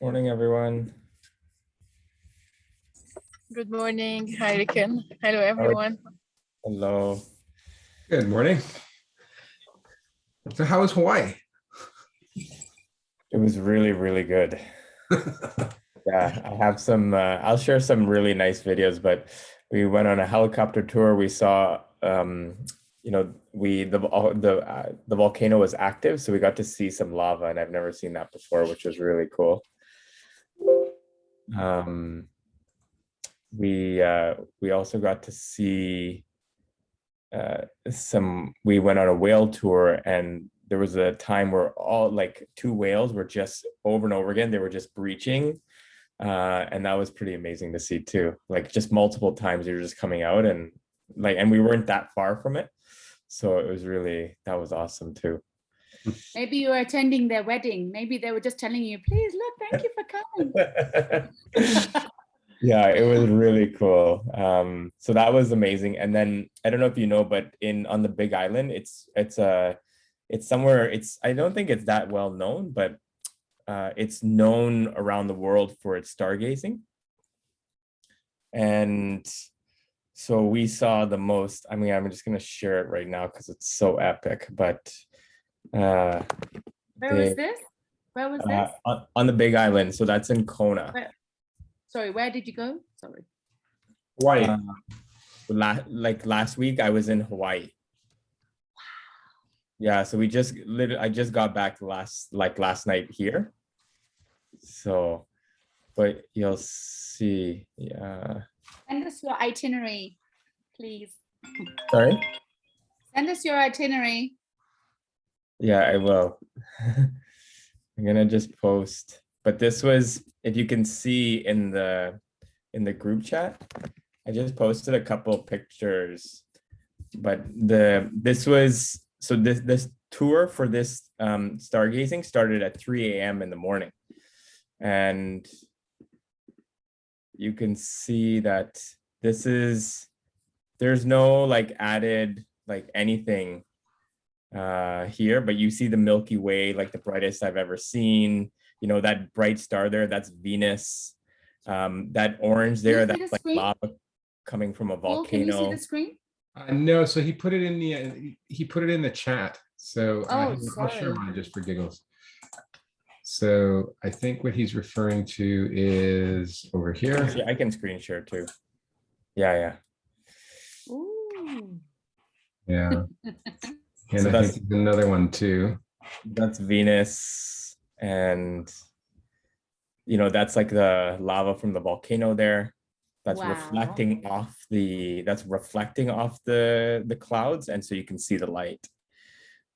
Morning, everyone. Good morning. Hi, Riken. Hello, everyone. Hello. Good morning. So how was Hawaii? It was really, really good. Yeah, I have some, I'll share some really nice videos, but we went on a helicopter tour. We saw, the volcano was active, so we got to see some lava, and I've never seen that before, which was really cool. Um, we also got to see we went on a whale tour, and there was a time where all like two whales were just over and over again, they were just breaching. And that was pretty amazing to see too. Like just multiple times they were just coming out and we weren't that far from it. So that was awesome too. Maybe you were attending their wedding. Maybe they were just telling you, please look, thank you for coming. Yeah, it was really cool. So that was amazing. And then I don't know if you know, but on the Big Island, it's somewhere, I don't think it's that well known, but it's known around the world for its stargazing. And so we saw the most, I mean, I'm just going to share it right now because it's so epic, but Where was this? Where was this? On the Big Island. So that's in Kona. Sorry, where did you go? Sorry. Hawaii. Last week I was in Hawaii. Wow. Yeah, so I just got back last night here. So, but you'll see. Yeah. Send us your itinerary, please. Sorry? Send us your itinerary. Yeah, I will. I'm gonna just post. But this was, if you can see in the group chat, I just posted a couple of pictures. But this tour for this stargazing started at 3 a.m. in the morning. And you can see that there's no like added like anything here, but you see the Milky Way, like the brightest I've ever seen. You know, that bright star there, that's Venus. That orange there, that's like lava coming from a volcano. Can you see the screen? No, so he put it in the chat. So I'll share mine just for giggles. So I think what he's referring to is over here. I can screen share too. Yeah. Ooh. Yeah. And so I think there's another one too. That's Venus, and you know, that's like the lava from the volcano there. That's reflecting off the clouds, and so you can see the light.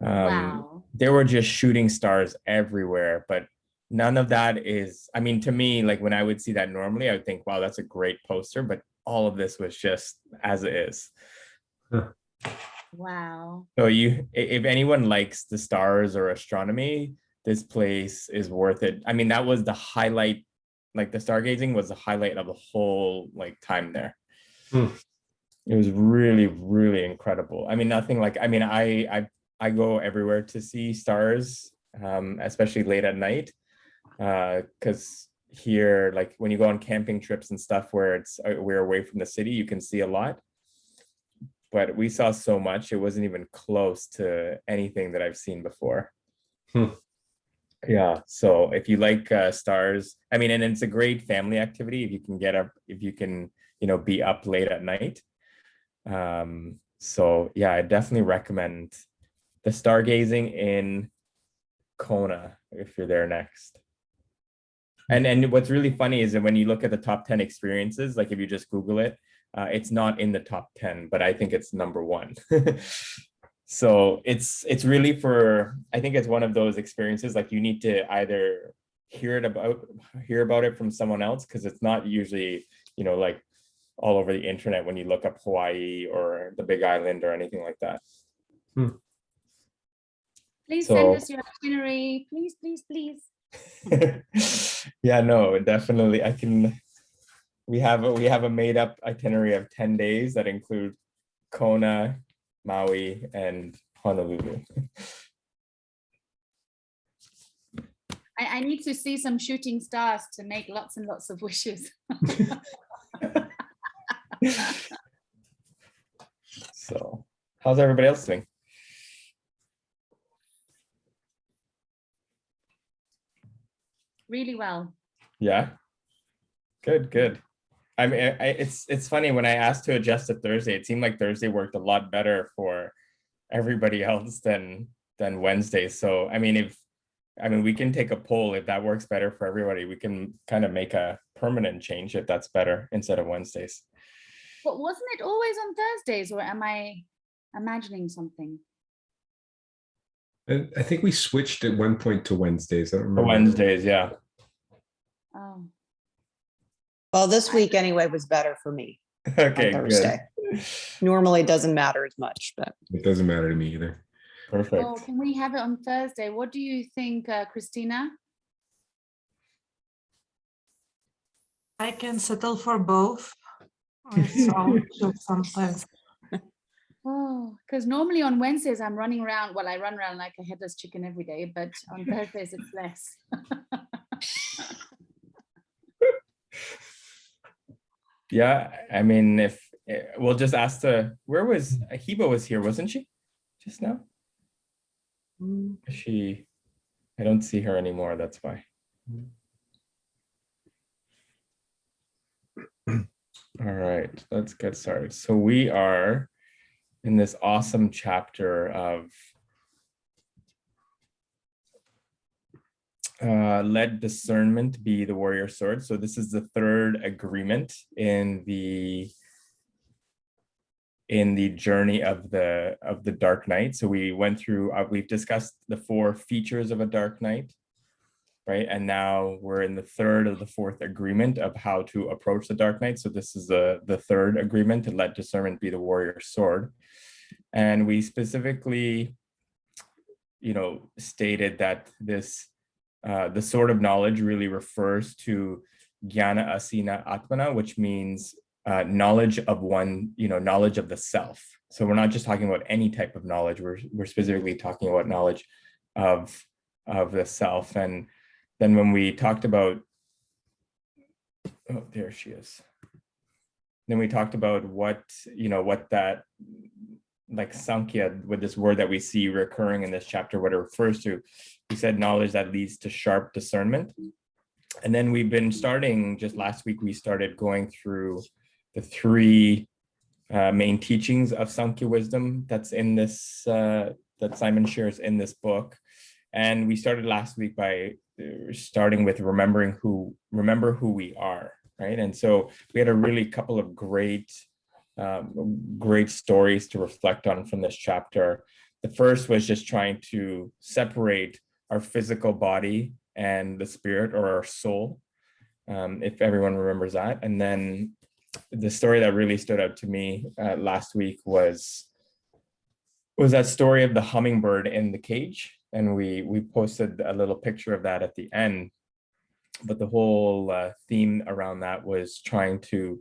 There were just shooting stars everywhere, but none of that is, I mean, to me, like when I would see that normally, I would think, wow, that's a great poster, but all of this was just as it is. Wow. So if anyone likes the stars or astronomy, this place is worth it. I mean, that was the highlight, like the stargazing was the highlight of the whole like time there. It was really, really incredible. I mean, nothing like, I mean, I go everywhere to see stars, especially late at night, because here, like when you go on camping trips and stuff where we're away from the city, you can see a lot. But we saw so much, it wasn't even close to anything that I've seen before. Yeah, so if you like stars, I mean, and it's a great family activity if you can get up, if you can, you know, be up late at night. So yeah, I definitely recommend the stargazing in Kona if you're there next. And what's really funny is that when you look at the top 10 experiences, like if you just Google it, it's not in the top 10, but I think it's number 1. So it's really I think it's one of those experiences, like you need to either hear about it from someone else, because it's not usually, you know, like all over the internet when you look up Hawaii or the Big Island or anything like that. Please send us your itinerary, please. Yeah, no, definitely. We have a made up itinerary of 10 days that include Kona, Maui, and Honolulu. I I need to see some shooting stars to make lots and lots of wishes. So how's everybody else doing? Really well. Yeah. Good. I mean, it's funny when I asked to adjust to Thursday, it seemed like Thursday worked a lot better for everybody else than Wednesday. So I mean, we can take a poll if that works better for everybody. We can kind of make a permanent change if that's better instead of Wednesdays. But wasn't it always on Thursdays, or am I imagining something? And I think we switched at one point to Wednesdays. I don't For remember. Wednesdays, yeah. Oh, Well, this week anyway was better for me Okay, on good. Thursday. Normally it doesn't matter as much, but It doesn't matter to me either. Perfect. oh, can we have it on Thursday? What do you think, Christina? I can settle for both. So sometimes. Oh, because normally on Wednesdays I'm running around. Well, I run around like a headless chicken every day, but on Thursdays it's less. Yeah, I mean, if we'll just ask where was Hiba was here, wasn't she? Just now? I don't see her anymore, that's why. All right, let's get started. So we are in this awesome chapter of let discernment be the warrior sword. So this is the third agreement in the journey of the Dark Knight. So we went through, we've discussed the 4 features of a Dark Knight, right? And now we're in the third of the 4th agreement of how to approach the Dark Knight. So this is the third agreement, to let discernment be the warrior sword. And we specifically, stated that this, the sword of knowledge really refers to Jnana Asina Atmana, which means knowledge of one, knowledge of the self. So we're not just talking about any type of knowledge. We're specifically talking about knowledge of the self. And then when we talked about, oh, there she is. Then we talked about what that, like Sankhya, with this word that we see recurring in this chapter, what it refers to. We said knowledge that leads to sharp discernment. And then we've been starting, just last week, we started going through the 3 main teachings of Sankhya wisdom that's in this, that Simon shares in this book. And we started last week by starting with remember who we are, right? And so we had a really couple of great stories to reflect on from this chapter. The first was just trying to separate our physical body and the spirit, or our soul, if everyone remembers that. And then the story that really stood out to me last week was that story of the hummingbird in the cage. And we posted a little picture of that at the end. But the whole theme around that was trying to,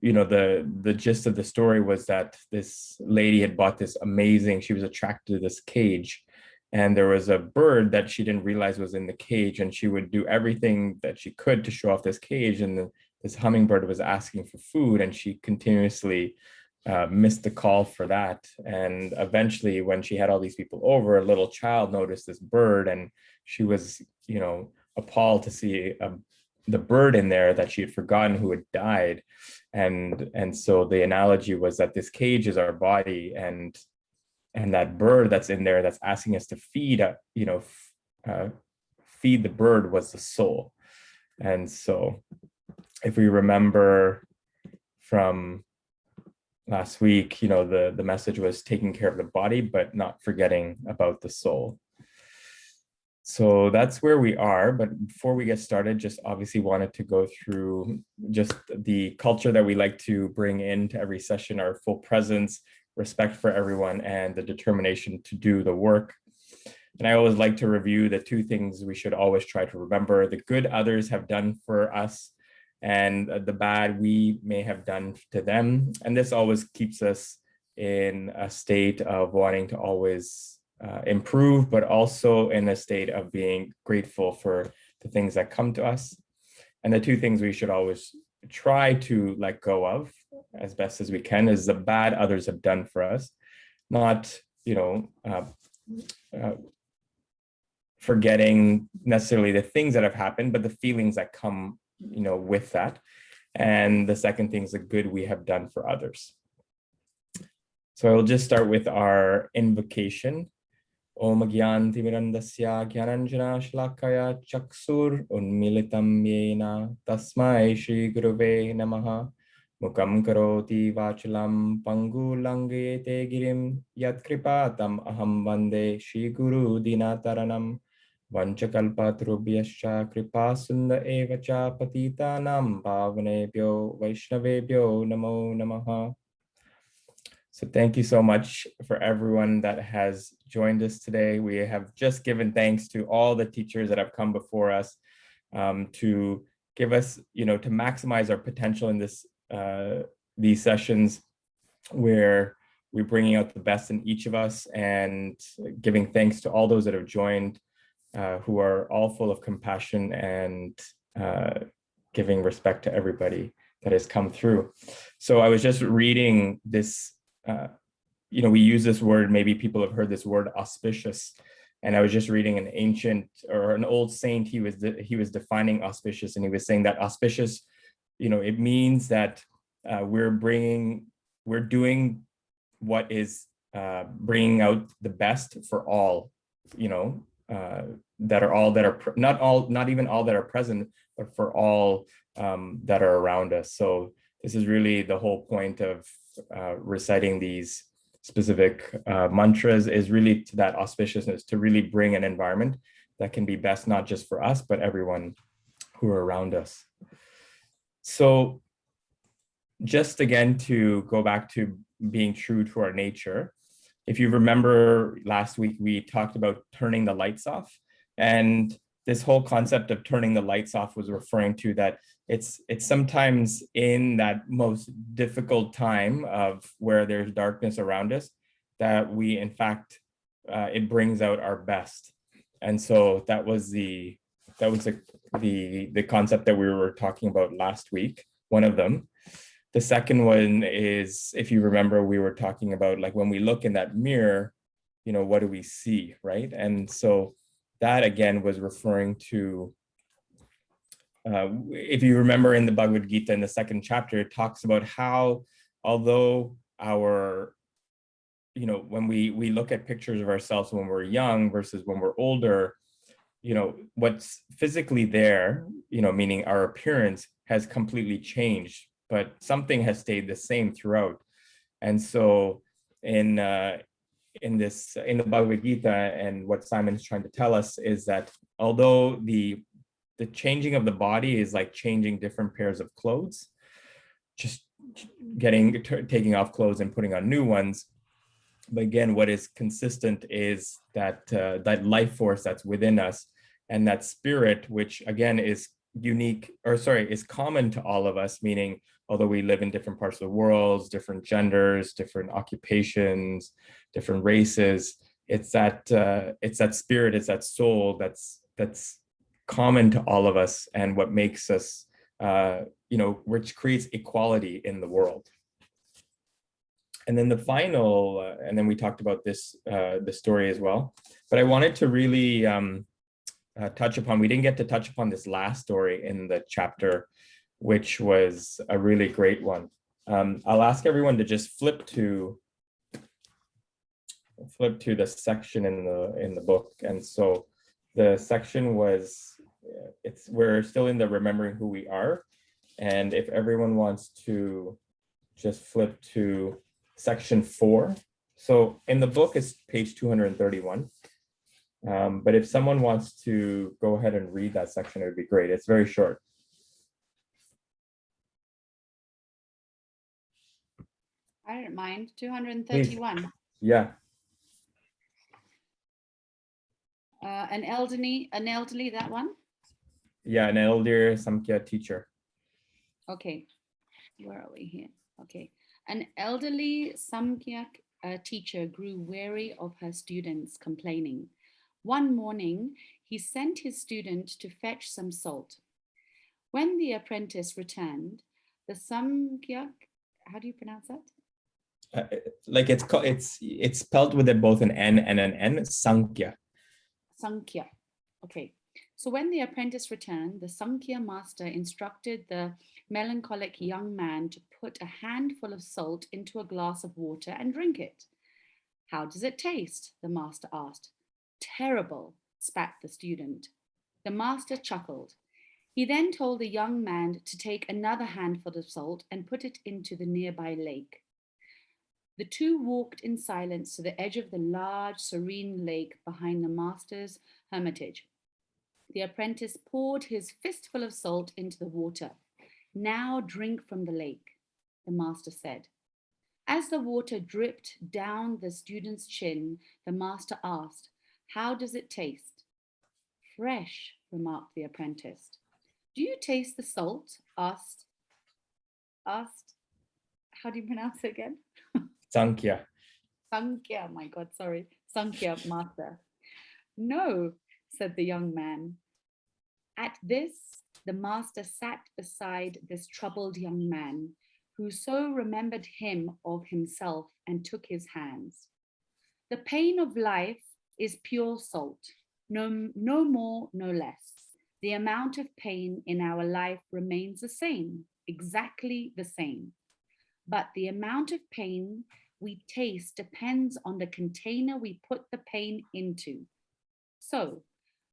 the gist of the story was that this lady had bought this amazing, she was attracted to this cage, and there was a bird that she didn't realize was in the cage, and she would do everything that she could to show off this cage, and this hummingbird was asking for food, and she continuously missed the call for that. And eventually, when she had all these people over, a little child noticed this bird, and she was, appalled to see the bird in there that she had forgotten who had died. And so the analogy was that this cage is our body, and that bird that's in there that's asking us to feed, feed the bird was the soul. And so if we remember from last week, the message was taking care of the body, but not forgetting about the soul. So that's where we are. But before we get started, just obviously wanted to go through just the culture that we like to bring into every session: our full presence, respect for everyone, and the determination to do the work. And I always like to review the 2 things we should always try to remember: the good others have done for us, and the bad we may have done to them. And this always keeps us in a state of wanting to always improve, but also in a state of being grateful for the things that come to us. And the two things we should always try to let go of as best as we can is the bad others have done for us, not, forgetting necessarily the things that have happened, but the feelings that come, with that. And the second thing is the good we have done for others. So I will just start with our invocation. Om Gyan Timirandasya Gyananjana Shlakaya Chaksur Unmilitam Yena Tasmai Shri Guruve Namaha Mukam Karoti Vachalam Pangu Langayete Girim Yat Kripatam Aham Vande Shri Guru Dinataranam Vanchakalpatrubhyascha Kripa Sunda Evacha Patitanam Pavanebhyo Vaishnavebhyo Namo Namaha. So thank you so much for everyone that has joined us today. We have just given thanks to all the teachers that have come before us to give us, to maximize our potential in these sessions where we're bringing out the best in each of us and giving thanks to all those that have joined who are all full of compassion and giving respect to everybody that has come through. So I was just reading this. We use this word, maybe people have heard this word auspicious. And I was just reading an ancient or an old saint, he was defining auspicious, and he was saying that auspicious, it means that we're doing what is bringing out the best for all, not even all that are present, but for all that are around us. So this is really the whole point of reciting these specific mantras, is really to that auspiciousness, to really bring an environment that can be best, not just for us, but everyone who are around us. So just again, to go back to being true to our nature, if you remember last week, we talked about turning the lights off. And this whole concept of turning the lights off was referring to that it's sometimes in that most difficult time of where there's darkness around us that we, in fact, it brings out our best. And so that was the concept that we were talking about last week, one of them. The second one is, if you remember, we were talking about like when we look in that mirror, what do we see, right? And so that again was referring to, if you remember in the Bhagavad Gita in the second chapter, it talks about how, although when we look at pictures of ourselves when we're young versus when we're older, what's physically there, meaning our appearance has completely changed, but something has stayed the same throughout. And so in the Bhagavad Gita, and what Simon is trying to tell us is that although the changing of the body is like changing different pairs of clothes, just taking off clothes and putting on new ones. But again, what is consistent is that life force that's within us, and that spirit, which again is is common to all of us, meaning although we live in different parts of the world, different genders, different occupations, different races, it's that spirit, it's that soul that's common to all of us, and what makes us, which creates equality in the world. And then the final, and then we talked about this, the story as well, but I wanted to really touch upon, we didn't get to touch upon this last story in the chapter, which was a really great one. I'll ask everyone to just flip to the section in the book. And so the section was, we're still in the remembering who we are. And if everyone wants to just flip to section 4. So in the book is page 231. But if someone wants to go ahead and read that section, it would be great. It's very short. I don't mind. 231. Please. Yeah. An elderly, that one? Yeah, an elder Samkhya teacher. Okay, where are we here? Okay, an elderly Samkhya teacher grew weary of her students complaining. One morning, he sent his student to fetch some salt. When the apprentice returned, the Samkhya, how do you pronounce that? Like it's spelled with both an N and an N, Sankhya. Sankhya. Okay. So when the apprentice returned, the Sankhya master instructed the melancholic young man to put a handful of salt into a glass of water and drink it. How does it taste? The master asked. Terrible, spat the student. The master chuckled. He then told the young man to take another handful of salt and put it into the nearby lake. The two walked in silence to the edge of the large, serene lake behind the master's hermitage. The apprentice poured his fistful of salt into the water. Now drink from the lake, the master said. As the water dripped down the student's chin, the master asked, how does it taste? Fresh, remarked the apprentice. Do you taste the salt? Asked, how do you pronounce it again? Sankhya. Sankhya, my God, sorry. Sankhya master. No, said the young man. At this, the master sat beside this troubled young man, who so remembered him of himself and took his hands. The pain of life is pure salt, no more, no less. The amount of pain in our life remains the same, exactly the same. But the amount of pain we taste depends on the container we put the pain into. So,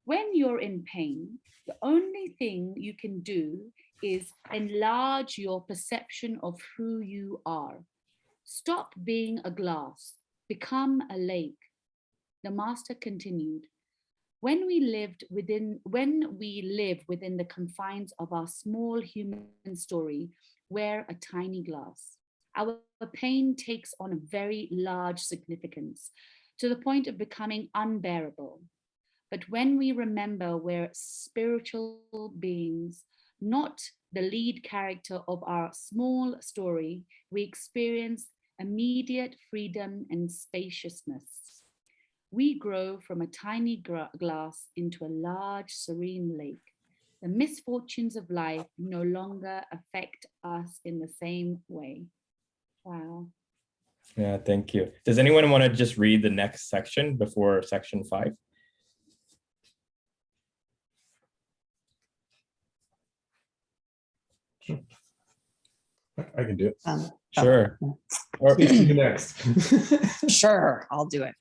when you're in pain, the only thing you can do is enlarge your perception of who you are. Stop being a glass, become a lake. The master continued, when we live within the confines of our small human story, we're a tiny glass. Our pain takes on a very large significance to the point of becoming unbearable. But when we remember we're spiritual beings, not the lead character of our small story, we experience immediate freedom and spaciousness. We grow from a tiny glass into a large, serene lake. The misfortunes of life no longer affect us in the same way. Wow. Yeah, thank you. Does anyone want to just read the next section before section 5? I can do it. Sure. Or Please do next. Sure, I'll do it.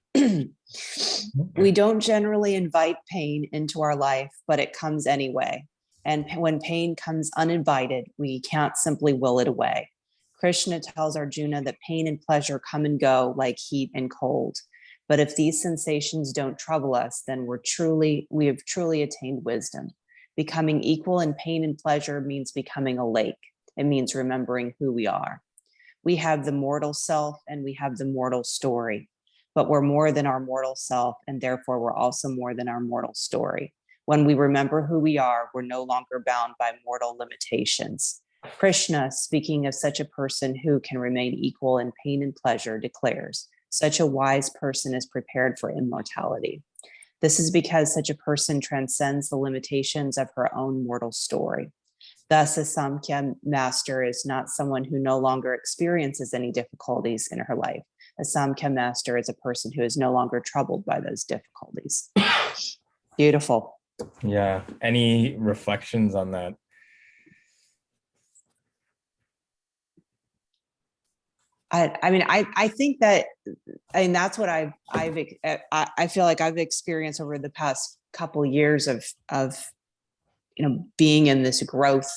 We don't generally invite pain into our life, but it comes anyway. And when pain comes uninvited, we can't simply will it away. Krishna tells Arjuna that pain and pleasure come and go like heat and cold. But if these sensations don't trouble us, then we have truly attained wisdom. Becoming equal in pain and pleasure means becoming a lake. It means remembering who we are. We have the mortal self and we have the mortal story, but we're more than our mortal self, and therefore we're also more than our mortal story. When we remember who we are, we're no longer bound by mortal limitations. Krishna, speaking of such a person who can remain equal in pain and pleasure, declares, such a wise person is prepared for immortality. This is because such a person transcends the limitations of her own mortal story. Thus, a Samkhya master is not someone who no longer experiences any difficulties in her life. A Samkhya master is a person who is no longer troubled by those difficulties. Beautiful. yeah, any reflections on that? I think that, that's what I feel like I've experienced over the past couple of years of being in this growth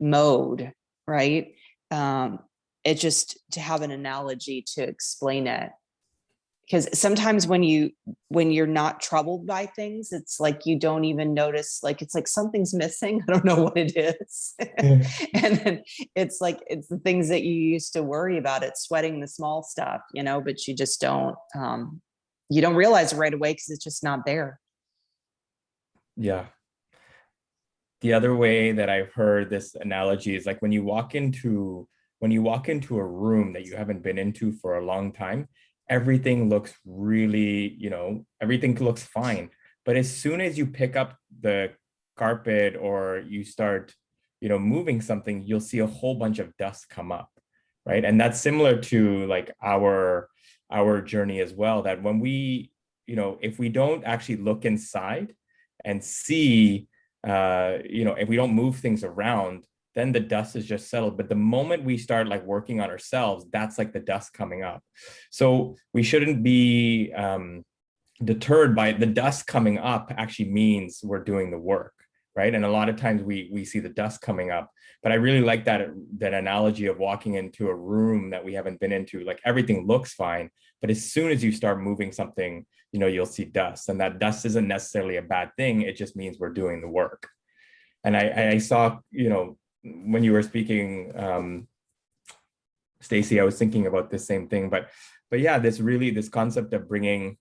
mode, right? It just, to have an analogy to explain it, because sometimes when you're not troubled by things, it's like you don't even notice, like it's like something's missing. I don't know what it is. And then it's like it's the things that you used to worry about, it's sweating the small stuff, but you just don't realize it right away because it's just not there. Yeah. The other way that I've heard this analogy is like when you walk into a room that you haven't been into for a long time, everything looks really, you know, everything looks fine. But as soon as you pick up the carpet or you start, you know, moving something, you'll see a whole bunch of dust come up, right? And that's similar to like our journey as well, that when we, you know, if we don't actually look inside and see, you know, if we don't move things around, then the dust is just settled. But the moment we start like working on ourselves, that's like the dust coming up. So we shouldn't be deterred by the dust coming up. Actually means we're doing the work, right? And a lot of times we see the dust coming up. But I really like that analogy of walking into a room that we haven't been into. Like everything looks fine, but as soon as you start moving something, you know, you'll see dust, and that dust isn't necessarily a bad thing. It just means we're doing the work. And I saw, you know, when you were speaking, Stacy, I was thinking about the same thing. But yeah, this concept of bringing,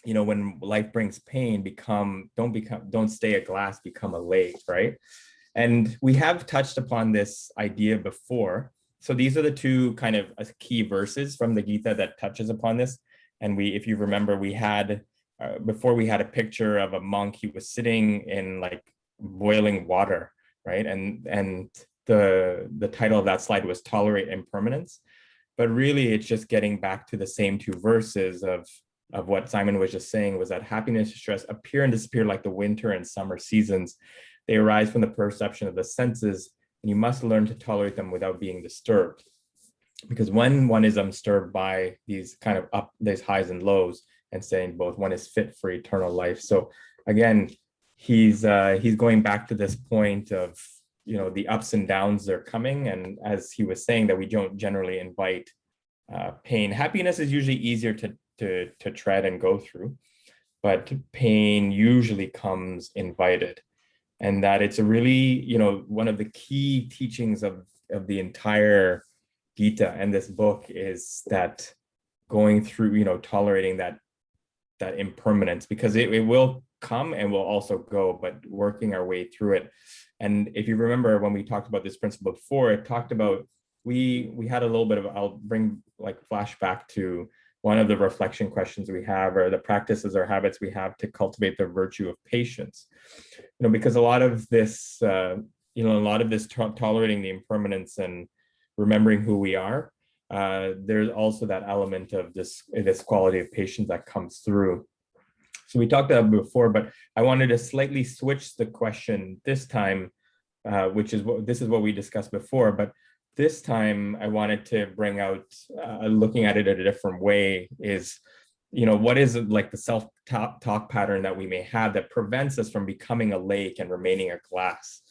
you know, when life brings pain, don't stay a glass, become a lake, right? And we have touched upon this idea before. So these are the two kind of key verses from the Gita that touches upon this. And if you remember, we had, before we had a picture of a monk. He was sitting in like boiling water, right? And the title of that slide was Tolerate Impermanence. But really, it's just getting back to the same two verses of what Simon was just saying, was that happiness and stress appear and disappear like the winter and summer seasons. They arise from the perception of the senses, and you must learn to tolerate them without being disturbed. Because when one is undisturbed by these kind of these highs and lows, and saying both, one is fit for eternal life. So again, he's going back to this point of, you know, the ups and downs are coming. And as he was saying, that we don't generally invite pain. Happiness is usually easier to tread and go through, but pain usually comes invited. And that it's a really, you know, one of the key teachings of the entire Gita and this book is that going through, you know, tolerating that impermanence, because it will come and will also go, but working our way through it. And if you remember when we talked about this principle before, it talked about, we had a little bit of, I'll bring like flashback to one of the reflection questions we have, or the practices or habits we have to cultivate the virtue of patience. You know, because a lot of this, you know, a lot of this tolerating the impermanence and remembering who we are, there's also that element of this quality of patience that comes through. So we talked about it before, but I wanted to slightly switch the question this time, which is this is what we discussed before, but this time I wanted to bring out, looking at it in a different way, is, you know, what is like the self-talk pattern that we may have that prevents us from becoming a lake and remaining a glass.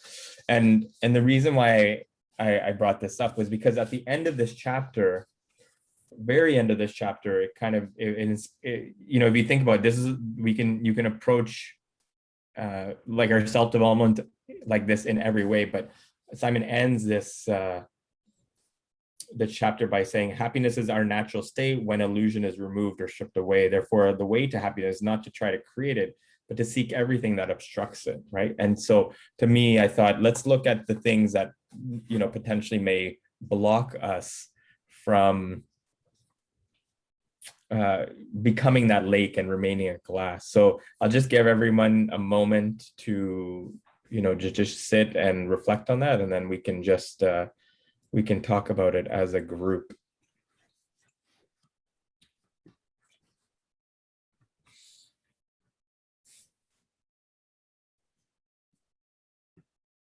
And the reason why I brought this up was because at the end of this chapter, very end of this chapter, it kind of, you know, if you think about it, this is, you can approach like our self-development like this in every way, but Simon ends this the chapter by saying, happiness is our natural state when illusion is removed or stripped away. Therefore, the way to happiness is not to try to create it, but to seek everything that obstructs it, right? And so to me, I thought, let's look at the things that, you know, potentially may block us from becoming that lake and remaining a glass. So I'll just give everyone a moment to, you know, just sit and reflect on that, and then we can just we can talk about it as a group.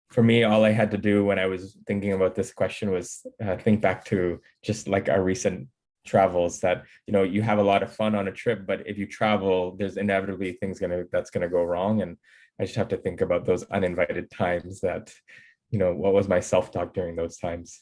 For me, all I had to do when I was thinking about this question was think back to just like our recent travels, that, you know, you have a lot of fun on a trip, but if you travel, there's inevitably things that's gonna go wrong. And I just have to think about those uninvited times that, you know, what was my self-talk during those times?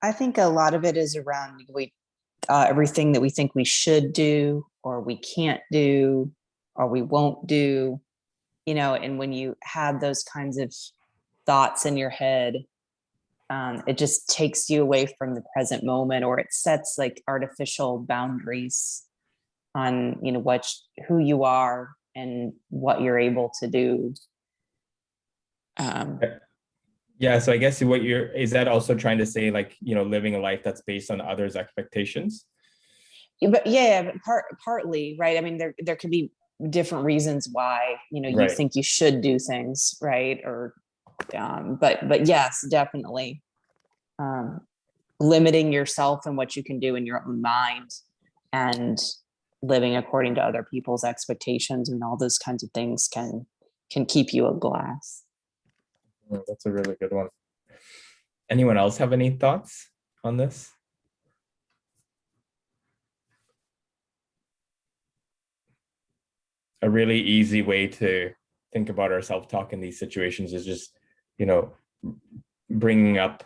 I think a lot of it is around, we everything that we think we should do, or we can't do, or we won't do, and when you have those kinds of thoughts in your head, it just takes you away from the present moment, or it sets like artificial boundaries on, who you are and what you're able to do. Yeah, so I guess is that also trying to say, like, living a life that's based on others' expectations? But partly, right? I mean, there could be different reasons why, you Right. think you should do things, right? Or, but yes, definitely. Limiting yourself and what you can do in your own mind, and living according to other people's expectations and all those kinds of things can keep you a glass. Oh, that's a really good one. Anyone else have any thoughts on this? A really easy way to think about our self-talk in these situations is just, bringing up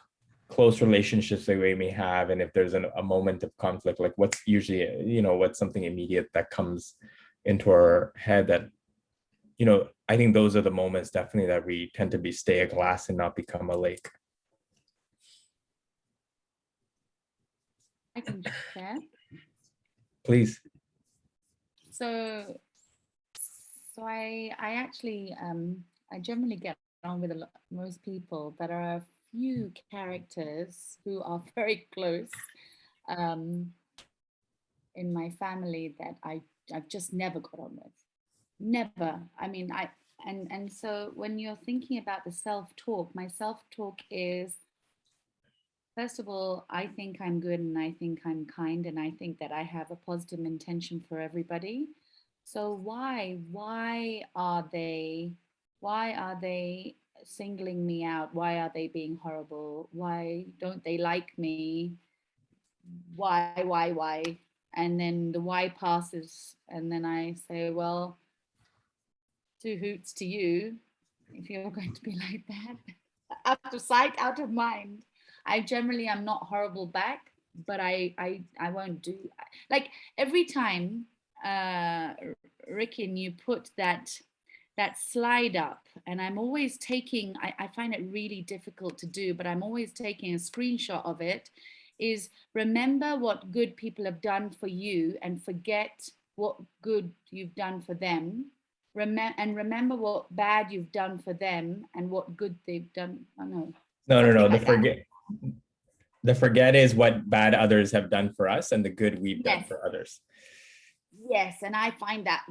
close relationships that we may have, and if there's a moment of conflict, like what's usually, what's something immediate that comes into our head that, I think those are the moments definitely that we tend to stay a glass and not become a lake. I can share. Please. So I actually I generally get on with most people, but there are a few characters who are very close in my family that I've just never got on with. Never. I mean, and so when you're thinking about the self-talk, my self-talk is, first of all, I think I'm good, and I think I'm kind, and I think that I have a positive intention for everybody. So why are they singling me out? Why are they being horrible? Why don't they like me? Why? And then the why passes, and then I say, well, two hoots to you if you're going to be like that. Out of sight, out of mind. I generally am not horrible back, but I won't do, like, every time Ricky, you put that slide up, and I'm always taking, I find it really difficult to do, but I'm always taking a screenshot of it, is remember what good people have done for you and forget what good you've done for them. Remember what bad you've done for them and what good they've done. Oh, no. No. Like The forget is what bad others have done for us and the good we've done for others. Yes, and I find that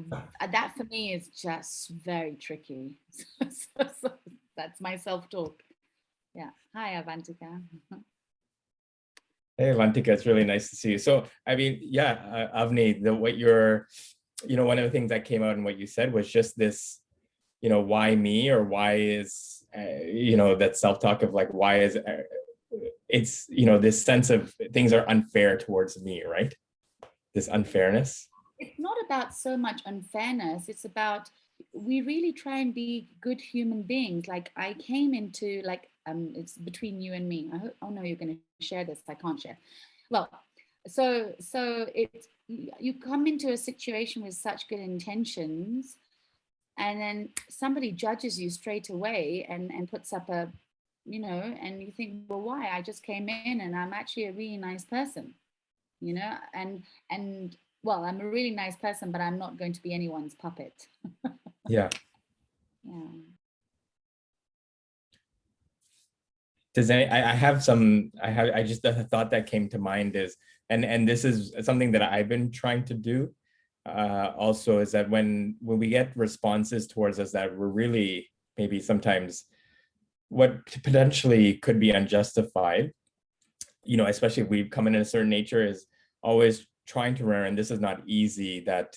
for me is just very tricky. So that's my self-talk. Yeah. Hi, Avantika. Hey, Avantika, it's really nice to see you. So, I mean, yeah, Avni, one of the things that came out in what you said was just this, why me, or why is, that self-talk of like, why is, it's, this sense of things are unfair towards me, right? This unfairness. It's not about so much unfairness. It's about, we really try and be good human beings. Like I came into it's between you and me. I hope, oh no, you're going to share this. I can't share. Well, so it's, you come into a situation with such good intentions, and then somebody judges you straight away and puts up a, and you think, well, why? I just came in and I'm actually a really nice person, and well, I'm a really nice person, but I'm not going to be anyone's puppet. Yeah. Yeah. I just a thought that came to mind is, and this is something that I've been trying to do also, is that when we get responses towards us that we're really maybe sometimes what potentially could be unjustified, especially if we've come in a certain nature, is always trying to remember, and this is not easy, that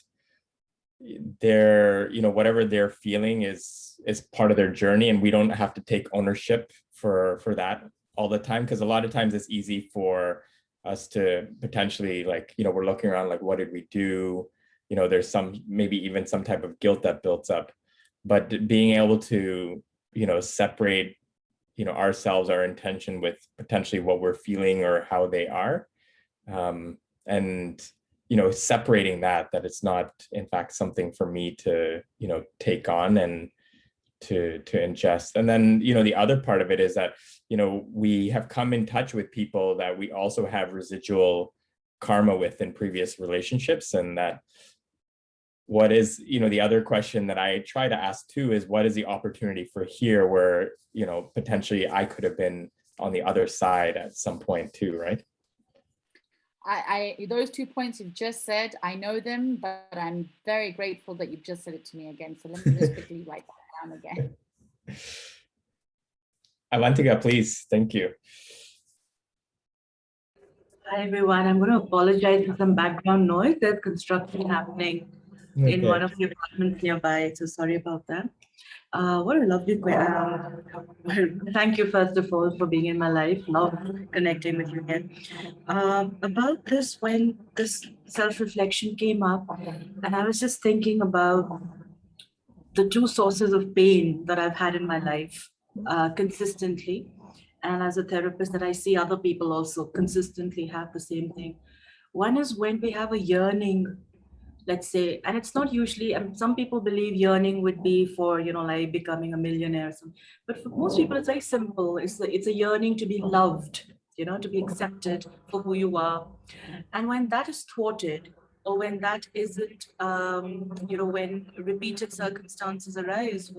they're, whatever they're feeling is part of their journey, and we don't have to take ownership for that all the time, because a lot of times it's easy for us to potentially, like, we're looking around like, what did we do? There's maybe even some type of guilt that builds up, but being able to, separate, ourselves, our intention with potentially what we're feeling or how they are. and separating that it's not in fact something for me to take on and to ingest. And then the other part of it is that we have come in touch with people that we also have residual karma with in previous relationships, and that what is the other question that I try to ask too is, what is the opportunity for here where potentially I could have been on the other side at some point too, right? I those 2 points you've just said, I know them, but I'm very grateful that you've just said it to me again. So let me just quickly write that down again. Avantika, please. Thank you. Hi, everyone. I'm going to apologize for some background noise. There's construction happening in one of the apartments nearby. So sorry about that. What a lovely question. Thank you, first of all, for being in my life. Love connecting with you again. About this, when this self-reflection came up, and I was just thinking about the two sources of pain that I've had in my life consistently. And as a therapist, that I see other people also consistently have the same thing. One is when we have a yearning, let's say, and it's not usually, some people believe yearning would be for, like becoming a millionaire. But for most people, it's very simple. It's a yearning to be loved, to be accepted for who you are. And when that is thwarted, or when that isn't, when repeated circumstances arise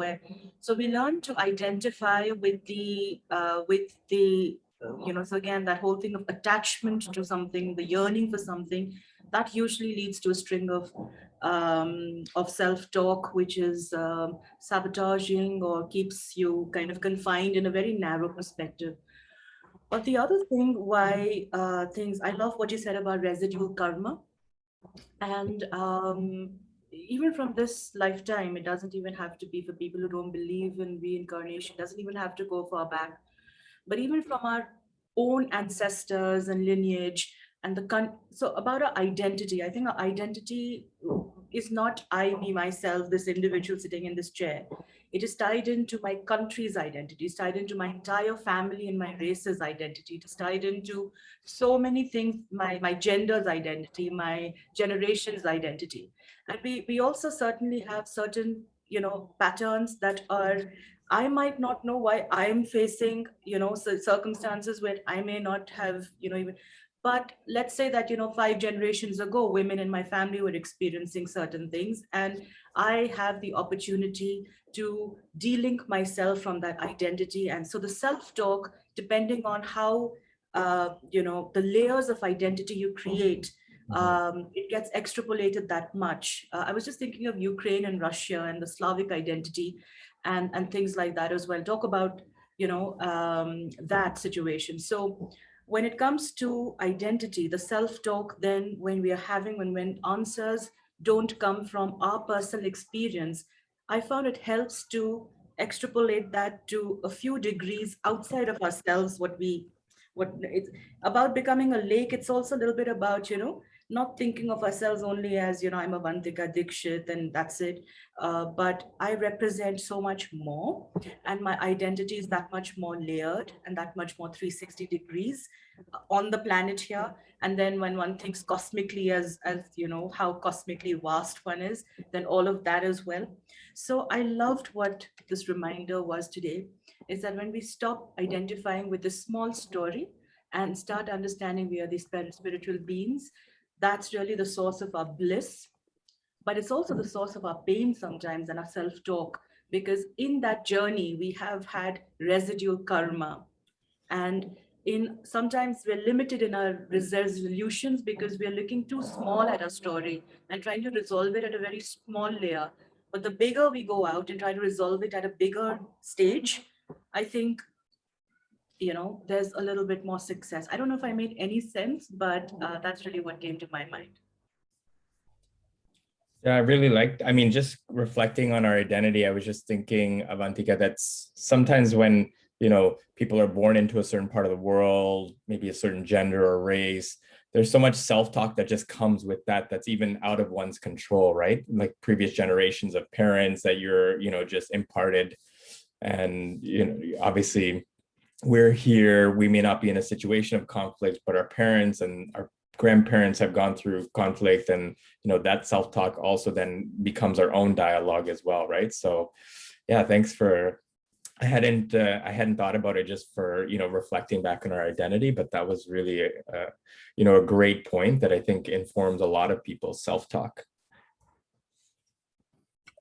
so we learn to identify with the, so again, that whole thing of attachment to something, the yearning for something, that usually leads to a string of self-talk, which is sabotaging or keeps you kind of confined in a very narrow perspective. But the other thing why I love what you said about residual karma. And even from this lifetime, it doesn't even have to be for people who don't believe in reincarnation, it doesn't even have to go far back. But even from our own ancestors and lineage, and so about our identity, I think our identity is not I, me, myself, this individual sitting in this chair. It is tied into my country's identity. It's tied into my entire family and my race's identity. It is tied into so many things, my gender's identity, my generation's identity. And we also certainly have certain, patterns that are, I might not know why I'm facing, circumstances where I may not have, even. But let's say that, 5 generations ago, women in my family were experiencing certain things, and I have the opportunity to de-link myself from that identity. And so the self-talk, depending on how, the layers of identity you create, it gets extrapolated that much. I was just thinking of Ukraine and Russia and the Slavic identity and things like that as well. Talk about, that situation. So when it comes to identity, the self-talk, then when answers don't come from our personal experience, I found it helps to extrapolate that to a few degrees outside of ourselves. What it's about becoming a lake. It's also a little bit about, not thinking of ourselves only as, I'm Avantika Dixit and that's it. But I represent so much more, and my identity is that much more layered and that much more 360 degrees on the planet here. And then when one thinks cosmically as how cosmically vast one is, then all of that as well. So I loved what this reminder was today, is that when we stop identifying with this small story and start understanding we are these spiritual beings, that's really the source of our bliss. But it's also the source of our pain sometimes and our self-talk, because in that journey, we have had residual karma. And sometimes we're limited in our resolutions because we're looking too small at our story and trying to resolve it at a very small layer. But the bigger we go out and try to resolve it at a bigger stage, I think, there's a little bit more success. I don't know if I made any sense, but that's really what came to my mind. Yeah, I really liked, just reflecting on our identity, I was just thinking, Avantika, that's sometimes when, people are born into a certain part of the world, maybe a certain gender or race, there's so much self-talk that just comes with that, that's even out of one's control, right? Like previous generations of parents that you're, just imparted. And, obviously we're here, we may not be in a situation of conflict, but our parents and our grandparents have gone through conflict, and that self-talk also then becomes our own dialogue as well, right? So yeah, thanks for, I hadn't thought about it just for reflecting back on our identity, but that was really a great point that I think informs a lot of people's self-talk.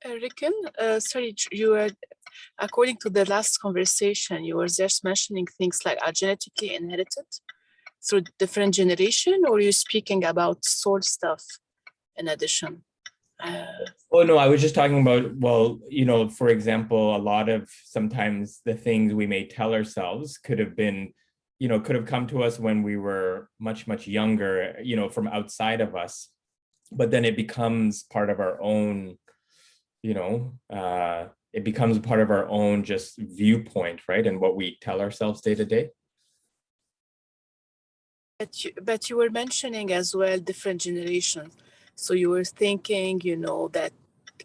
Riken, sorry, you were, according to the last conversation, you were just mentioning things like are genetically inherited through different generation, or are you speaking about soul stuff in addition? Oh no, I was just talking about, well, for example, a lot of sometimes the things we may tell ourselves could have been, could have come to us when we were much, much younger, from outside of us, but then it becomes part of our own, it becomes part of our own just viewpoint, right? And what we tell ourselves day to day. But you were mentioning as well different generations. So you were thinking, that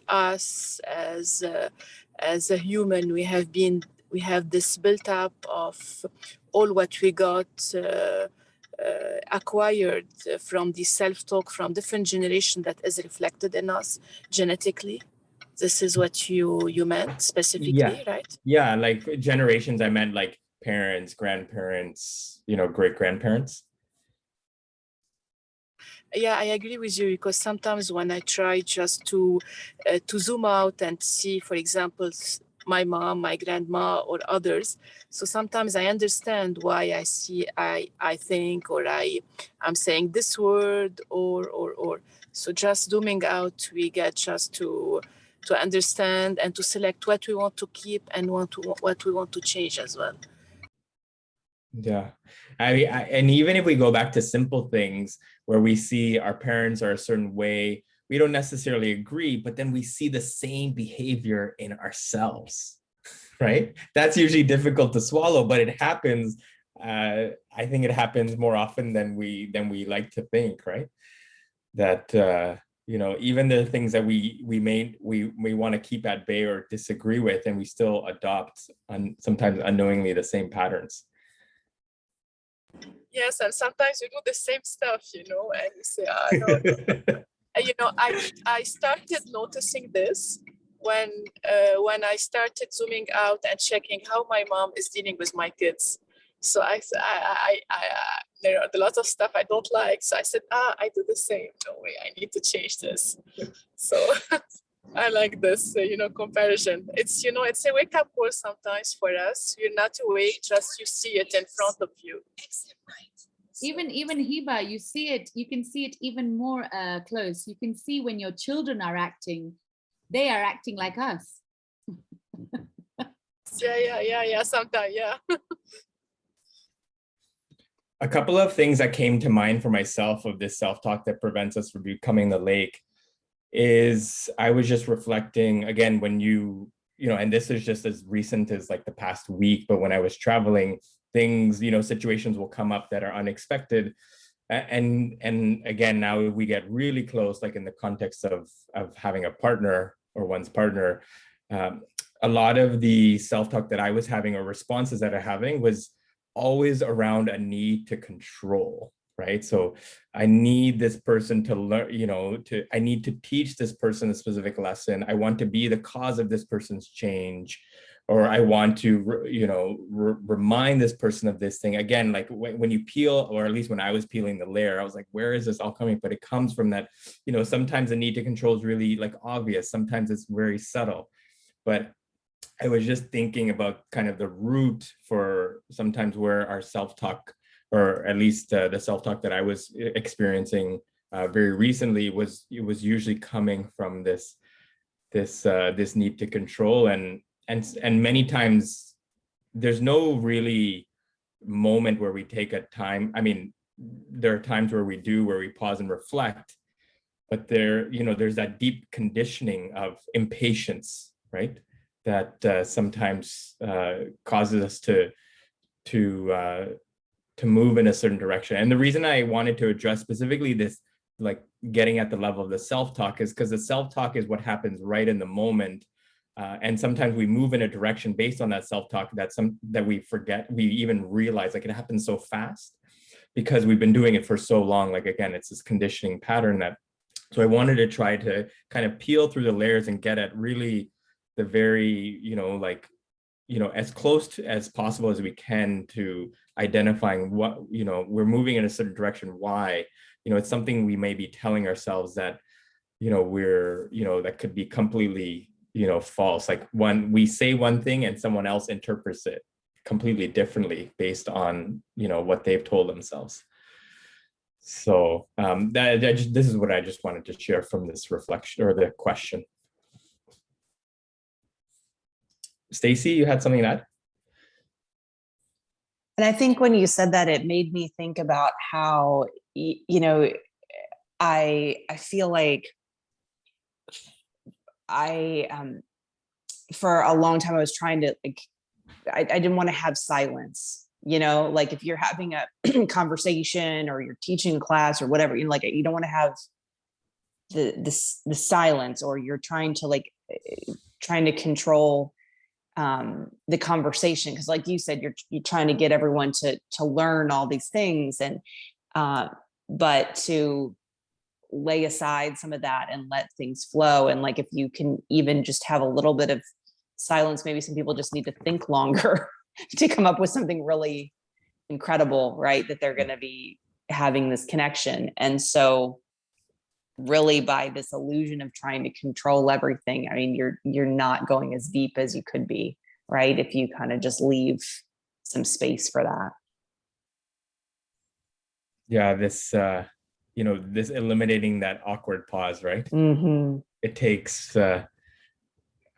us as a human, we have this built up of all what we got acquired from the self-talk from different generation that is reflected in us genetically. This is what you meant specifically, right? Yeah, like generations, I meant like parents, grandparents, great grandparents. Yeah, I agree with you, because sometimes when I try just to zoom out and see, for example, my mom, my grandma, or others, so sometimes I understand why I think, or I'm saying this word, or. So just zooming out, we get just to understand and to select what we want to keep and what we want to change as well. Yeah, and even if we go back to simple things where we see our parents are a certain way, we don't necessarily agree, but then we see the same behavior in ourselves, right? That's usually difficult to swallow, but it happens. I think it happens more often than we like to think, right? That even the things that we want to keep at bay or disagree with, and we still adopt sometimes unknowingly the same patterns. Yes, and sometimes you do the same stuff, and you say, no. I started noticing this when I started zooming out and checking how my mom is dealing with my kids. So there are a lot of stuff I don't like. So I said, I do the same. No way, I need to change this. So I like this, comparison. It's, it's a wake up call sometimes for us. You're not awake, just you see it in front of you. Even Hiba, you see it, you can see it even more close. You can see when your children are acting, they are acting like us. Yeah, sometimes, yeah. A couple of things that came to mind for myself of this self-talk that prevents us from becoming the lake is I was just reflecting again when and this is just as recent as like the past week, but when I was traveling, things, situations will come up that are unexpected. And again, now we get really close, like in the context of having a partner or one's partner, a lot of the self-talk that I was having or responses that I'm having was always around a need to control, right? So I need this person to learn, I need to teach this person a specific lesson. I want to be the cause of this person's change, or I want to, remind this person of this thing. Again, like when you peel, or at least when I was peeling the layer, I was like, where is this all coming? But it comes from that, sometimes the need to control is really like obvious. Sometimes it's very subtle, but I was just thinking about kind of the root for sometimes where our self-talk, or at least the self-talk that I was experiencing very recently was usually coming from this need to control, and many times there's no really moment where we take a time. I mean, there are times where we pause and reflect, but there's that deep conditioning of impatience, right? That sometimes causes us to move in a certain direction. And the reason I wanted to address specifically this, like getting at the level of the self-talk, is because the self-talk is what happens right in the moment. And sometimes we move in a direction based on that self-talk that we forget, we even realize, like it happens so fast. because we've been doing it for so long. Like, again, it's this conditioning pattern that, so I wanted to try to kind of peel through the layers and get at really the very, as close to as possible as we can to identifying what, we're moving in a certain direction, why, it's something we may be telling ourselves that, we're, that could be completely, false. Like when we say one thing and someone else interprets it completely differently based on, what they've told themselves. So this is what I just wanted to share from this reflection or the question. Stacy, you had something to add? And I think when you said that, it made me think about how, I feel like for a long time, I was trying to, like, I didn't want to have silence, like if you're having a conversation or you're teaching class or whatever, like you don't want to have the silence, or you're trying to control the conversation, because like you said, you're trying to get everyone to learn all these things, and but to lay aside some of that and let things flow. And like if you can even just have a little bit of silence, maybe some people just need to think longer to come up with something really incredible, right? That they're going to be having this connection. And so really, by this illusion of trying to control everything, I mean, you're not going as deep as you could be, right? If you kind of just leave some space for that. Yeah, this this eliminating that awkward pause, right? Mm-hmm. It takes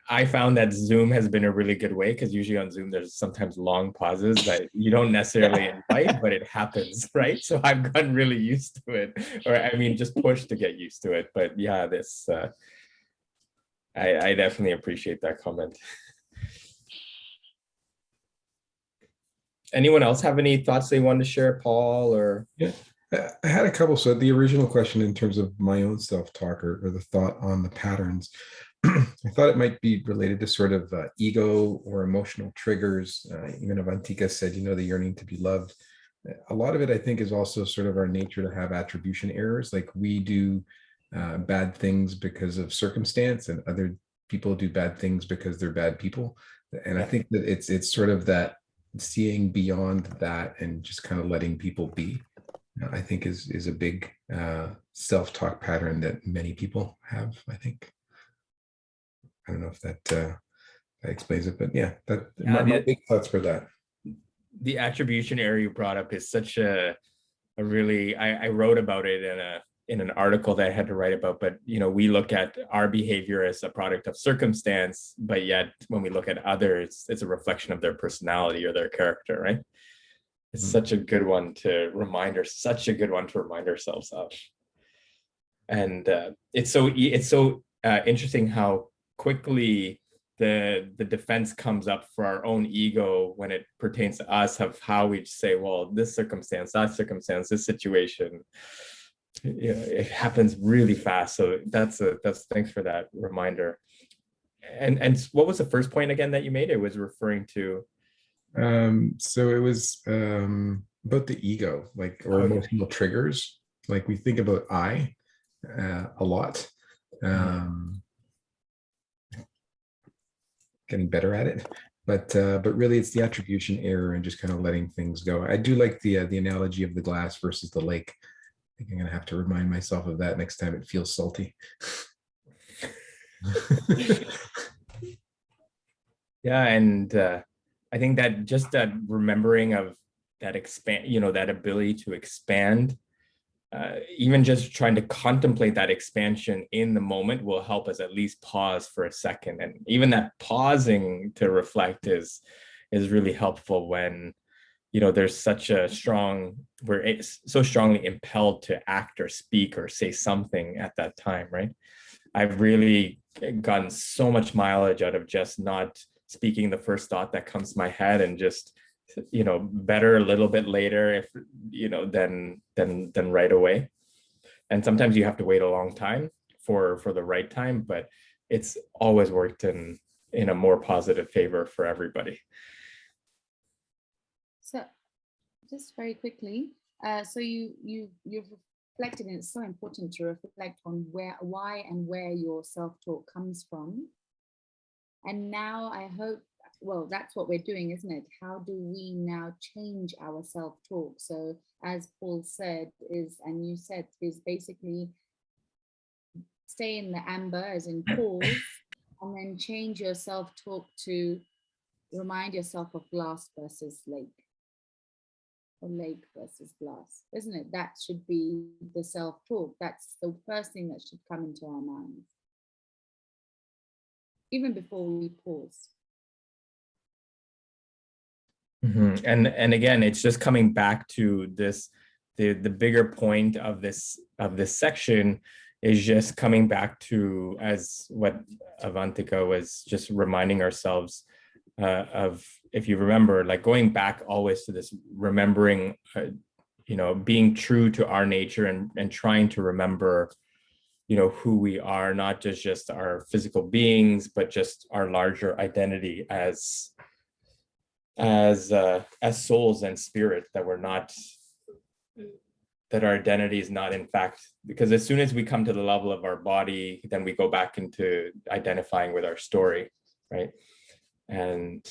I found that Zoom has been a really good way, because usually on Zoom there's sometimes long pauses that you don't necessarily invite, but it happens, right? So I've gotten really used to it, or I mean, just pushed to get used to it. But yeah, this I definitely appreciate that comment. Anyone else have any thoughts they wanted to share, Paul? Or yeah, I had a couple. So the original question in terms of my own self-talk, or the thought on the patterns, I thought it might be related to sort of ego or emotional triggers. Even Avantika said, the yearning to be loved. A lot of it, I think, is also sort of our nature to have attribution errors. Like we do bad things because of circumstance, and other people do bad things because they're bad people. And I think that it's sort of that seeing beyond that and just kind of letting people be, I think is a big self-talk pattern that many people have, I think. I don't know if that explains it, but yeah, my big thoughts for that. The attribution error you brought up is such a really, I wrote about it in an article that I had to write about, but we look at our behavior as a product of circumstance, but yet when we look at others, it's a reflection of their personality or their character, right? It's such a good one to remind ourselves of. And it's so interesting how quickly the defense comes up for our own ego when it pertains to us, of how we say, well, this circumstance, that circumstance, this situation, it happens really fast. So that's thanks for that reminder. And what was the first point again that you made? It was referring to so it was about the ego, like, or emotional triggers. Like we think about I a lot. Getting better at it, but really it's the attribution error and just kind of letting things go. I do like the analogy of the glass versus the lake. I think I'm gonna have to remind myself of that next time it feels salty. Yeah, and I think that just that remembering of that that ability to expand, even just trying to contemplate that expansion in the moment will help us at least pause for a second. And even that pausing to reflect is really helpful when, there's such a we're so strongly impelled to act or speak or say something at that time, right? I've really gotten so much mileage out of just not speaking the first thought that comes to my head, and just better a little bit later, if than right away. And sometimes you have to wait a long time for the right time, but it's always worked in a more positive favor for everybody. So just very quickly, So you've reflected, and it's so important to reflect on why and where your self-talk comes from. And now I hope, well, that's what we're doing, isn't it? How do we now change our self-talk? So as Paul said, and you said, is basically stay in the amber, as in pause, and then change your self-talk to remind yourself of glass versus lake, or lake versus glass, isn't it? That should be the self-talk. That's the first thing that should come into our minds, even before we pause. And again, it's just coming back to this, the bigger point of this section is just coming back to, as what Avantika was just reminding ourselves of, if you remember, like going back always to this remembering, you know, being true to our nature and trying to remember, you know, who we are, not just our physical beings, but just our larger identity as souls and spirit, that we're not, that our identity is not in fact, because as soon as we come to the level of our body, then we go back into identifying with our story, right? And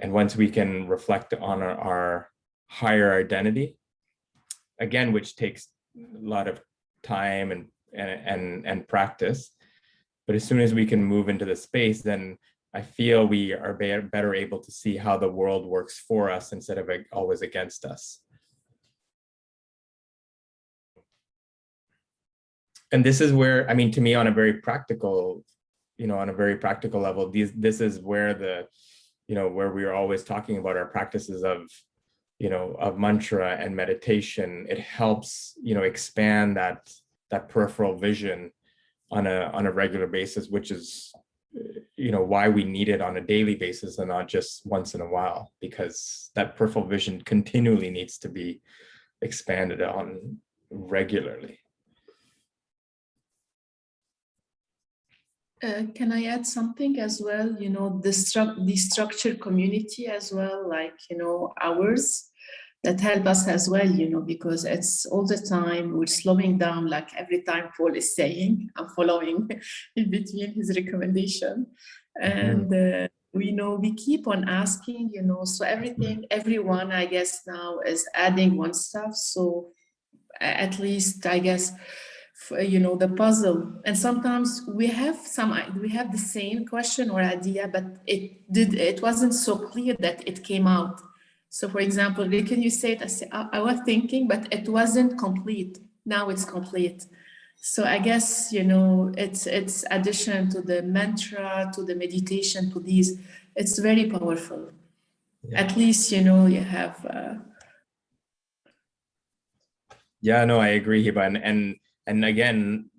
once we can reflect on our higher identity, again, which takes a lot of time and practice, but as soon as we can move into the space, then I feel we are better able to see how the world works for us instead of always against us. And this is where, I mean, to me, on a very practical, you know, on a very practical level, this is where the, you know, where we are always talking about our practices of, you know, of mantra and meditation. It helps, you know, expand that peripheral vision on a regular basis, which is, you know, why we need it on a daily basis and not just once in a while, because that peripheral vision continually needs to be expanded on regularly. Can I add something as well? You know, the structured community as well, like, you know, ours, that help us as well, you know, because it's all the time we're slowing down, like every time Paul is saying, I'm following in between his recommendation. And we know we keep on asking, you know, so everyone, I guess now is adding one stuff. So at least, I guess, you know, the puzzle, and sometimes we have the same question or idea, but it wasn't so clear that it came out. So for example, can you say it? I was thinking, but it wasn't complete. Now it's complete. So I guess, you know, it's addition to the mantra, to the meditation, to these, it's very powerful. Yeah. At least, you know, you have Yeah, no, I agree, Hiba. And again,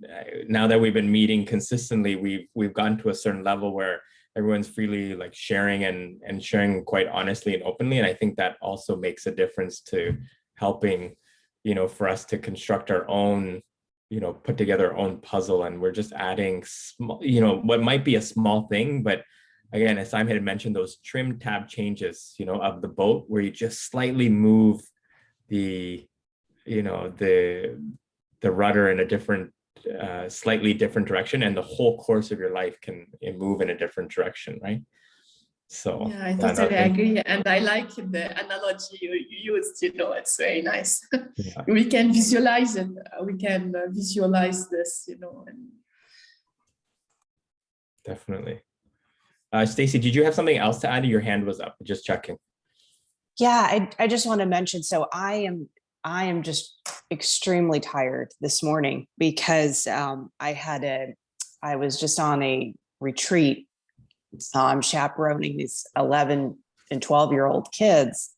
now that we've been meeting consistently, we've gotten to a certain level where everyone's freely like sharing and sharing quite honestly and openly. And I think that also makes a difference to helping, you know, for us to construct our own, you know, put together our own puzzle. And we're just adding small, you know, what might be a small thing, but again, as Simon had mentioned, those trim tab changes, you know, of the boat, where you just slightly move the, you know, the rudder in a different, slightly different direction, and the whole course of your life can move in a different direction, right? So yeah, I totally agree, and I like the analogy you used. You know, it's very nice. Yeah. We can visualize it. We can visualize this. You know. Definitely. Stacy, did you have something else to add? Your hand was up. Just checking. Yeah, I just want to mention. So I am just extremely tired this morning because I was just on a retreat. I'm chaperoning these 11 and 12-year-old kids.